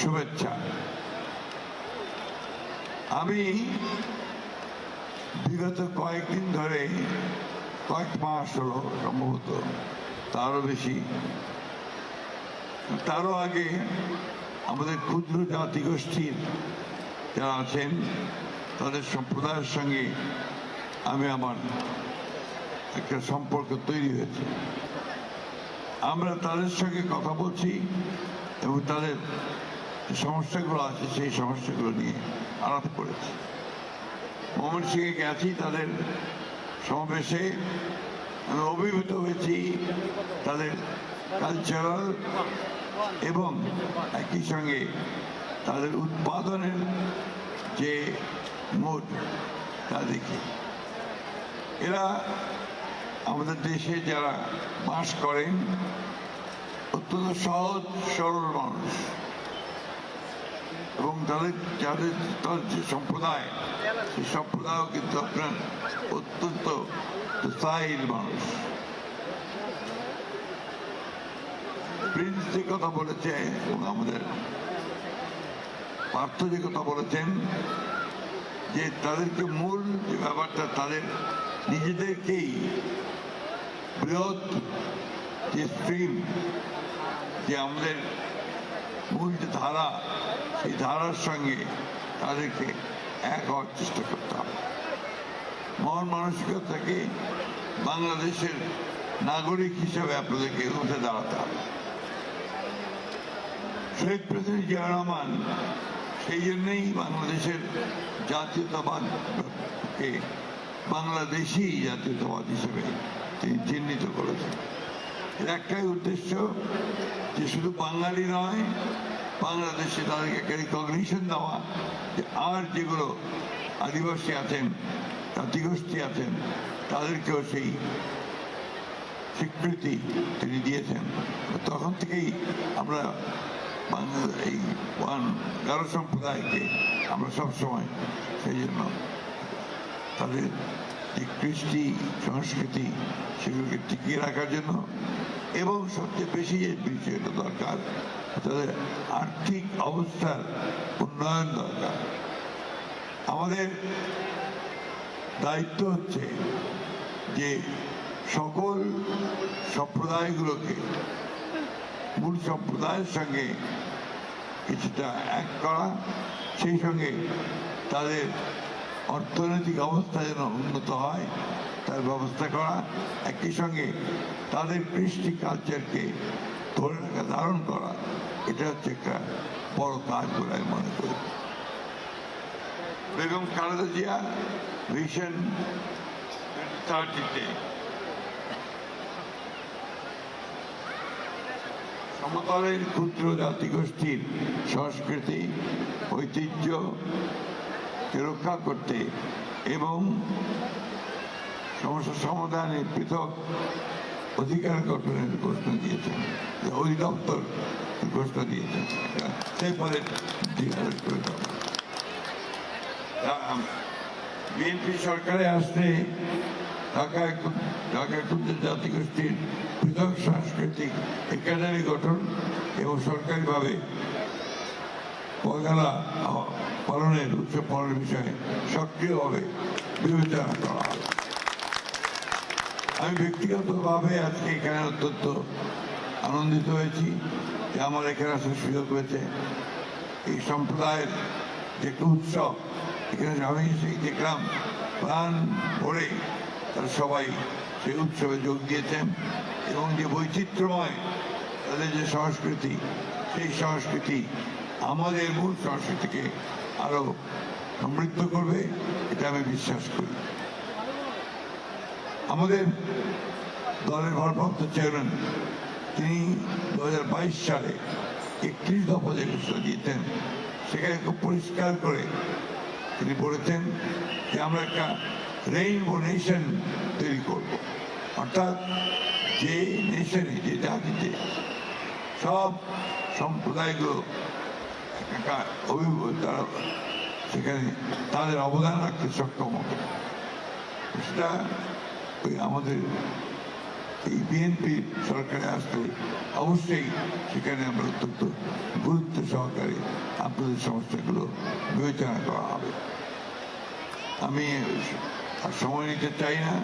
শুভেচ্ছা। আমি বিগত কয়েকদিন ধরে, কয়েক মাস হলো সম্ভবত, তারও বেশি, তারও আগে আমাদের ক্ষুদ্র জাতিগোষ্ঠীর যারা আছেন তাদের সম্প্রদায়ের সঙ্গে আমার একটা সম্পর্ক তৈরি হয়েছে। আমরা তাদের সঙ্গে কথা বলছি এবং তাদের সমস্যাগুলো আছে সেই সমস্যাগুলো নিয়ে আলাপ করেছি। ময়মনসিংহে গেছি, তাদের সমাবেশে আমি অভিভূত হয়েছি তাদের কালচারাল এবং একই সঙ্গে তাদের উৎপাদনের যে মোড তা দেখি। এরা আমাদের দেশে যারা বাস করেন অত্যন্ত সহজ সরল মানুষ এবং যাদের যে সম্প্রদায়, সেই সম্প্রদায়ও কিন্তু আপনার অত্যন্ত স্থায়ী মানুষ। প্রিন্স যে কথা বলেছে এবং আমাদের পার্থ যে কথা বলেছেন যে তাদেরকে মূল যে ব্যাপারটা, তাদের নিজেদেরকেই বৃহৎ যে স্ট্রিম, যে আমাদের মূল যে ধারা, সেই ধারার সঙ্গে তাদেরকে এক হওয়ার চেষ্টা করতে হবে। মহান মানসিকতাকে বাংলাদেশের নাগরিক হিসেবে আপনাদেরকে উঠে দাঁড়াতে হবে। শহীদ প্রেসিডেন্ট জিয়া রহমান সেই জন্যই বাংলাদেশের জাতীয়তাবাদকে বাংলাদেশি জাতীয়তাবাদ হিসেবে তিনি চিহ্নিত করেছেন। এর একটাই উদ্দেশ্য যে শুধু বাঙালি নয়, বাংলাদেশে তাদেরকে একটা রিকগনিশন দেওয়া যে আর যেগুলো আদিবাসী আছেন, জাতিগোষ্ঠী আছেন, তাদেরকেও সেই স্বীকৃতি তিনি দিয়েছেন। তখন থেকেই আমরা এই গারো সম্প্রদায়কে আমরা সবসময় সেই জন্য তাদের যে কৃষ্টি সংস্কৃতি সেগুলোকে টিকিয়ে রাখার জন্য এবং সবচেয়ে বেশি যে বিষয়টা দরকার, তাদের আর্থিক অবস্থার উন্নয়ন দরকার। আমাদের দায়িত্ব হচ্ছে যে সকল সম্প্রদায়গুলোকে মূল সম্প্রদায়ের সঙ্গে কিছুটা এক করা, সেই সঙ্গে তাদের অর্থনৈতিক অবস্থা যেন উন্নত হয় তার ব্যবস্থা করা, একই সঙ্গে তাদের কৃষ্টি কালচারকে ধরে রাখা, ধারণ করা, এটা হচ্ছে একটা বড় কাজ বলে আমি মনে করি। বেগম খালেদা জিয়া ভিশন 2030-তে সমতলের ক্ষুদ্র জাতিগোষ্ঠীর সংস্কৃতি ঐতিহ্যকে রক্ষা করতে এবং সমস্যা সমাধানের পৃথক অধিকার গঠনের ঘোষণা দিয়েছেন, অধিদপ্তর ঘোষণা দিয়েছেন। সেই পদে বিএনপি সরকারে আসলে ঢাকা ক্ষুদ্র জাতিগোষ্ঠীর পৃথক সাংস্কৃতিক একাডেমি গঠন এবং সরকারিভাবে পয়গালা পালনের উৎসব পালনের বিষয়ে সক্রিয়ভাবে বিবেচনা করা হয়। আমি ব্যক্তিগতভাবে আজকে এখানে অত্যন্ত আনন্দিত হয়েছি যে আমার এখানে আসার সুযোগ হয়েছে। এই সম্প্রদায়ের যে একটা উৎসব, এখানে আমি সেই দেখলাম প্রাণ ভরে তারা সবাই সেই উৎসবে যোগ দিয়েছেন এবং যে বৈচিত্র্যময় তাদের যে সংস্কৃতি, সেই সংস্কৃতি আমাদের মূল সংস্কৃতিকে আরো সমৃদ্ধ করবে, এটা আমি বিশ্বাস করি। আমাদের দলের ভারপ্রাপ্ত চেয়ারম্যান তিনি 2022 সালে 31 দফা যে ঘোষণা দিয়েছেন, সেখানে খুব পরিষ্কার করে তিনি বলেছেন যে আমরা একটা রেইনবো নেশন তৈরি করব, অর্থাৎ যে নেশনে, যে জাতিতে সব সম্প্রদায়গুলো তারা সেখানে তাদের অবদান রাখতে সক্ষম হবে। সেটা ওই আমাদের এই বিএনপি সরকারে আসলে অবশ্যই সেখানে আমরা অত্যন্ত গুরুত্ব সহকারে আপনাদের সমস্যাগুলো বিবেচনা করা হবে। আমি আর সময় নিতে চাই না,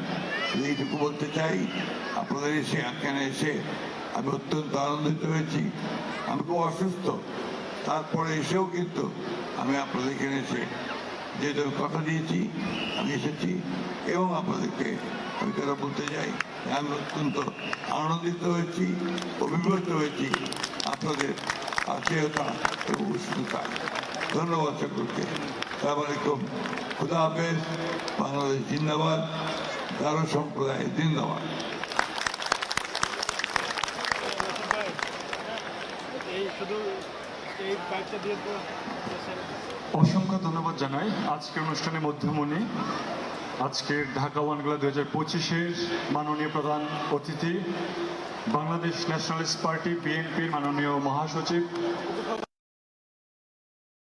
শুধু এইটুকু বলতে চাই, আপনাদের এখানে এসে আমি অত্যন্ত আনন্দিত হয়েছি। আমি খুব অসুস্থ, তারপরে এসেও কিন্তু আমি আপনাদের এখানে এসে যেহেতু কথা দিয়েছি আমি এসেছি, এবং আপনাদেরকে আমি কথা বলতে চাই আমি অত্যন্ত আনন্দিত হয়েছি, অভিভূত হয়েছি আপনাদের আত্মীয়তা এবং উষ্ণতা। ধন্যবাদ সকলকে। আসসালামু আলাইকুম, খুদা হাফেজ, বাংলাদেশ জিন্দাবাদ, গারো সম্প্রদায় জিন্দাবাদ। অসংখ্য ধন্যবাদ জানাই আজকের অনুষ্ঠানের মধ্যমণি, আজকের ঢাকা ওয়ানগুলা 2025-এর মাননীয় প্রধান অতিথি, বাংলাদেশ ন্যাশনালিস্ট পার্টি বিএনপির মাননীয় মহাসচিব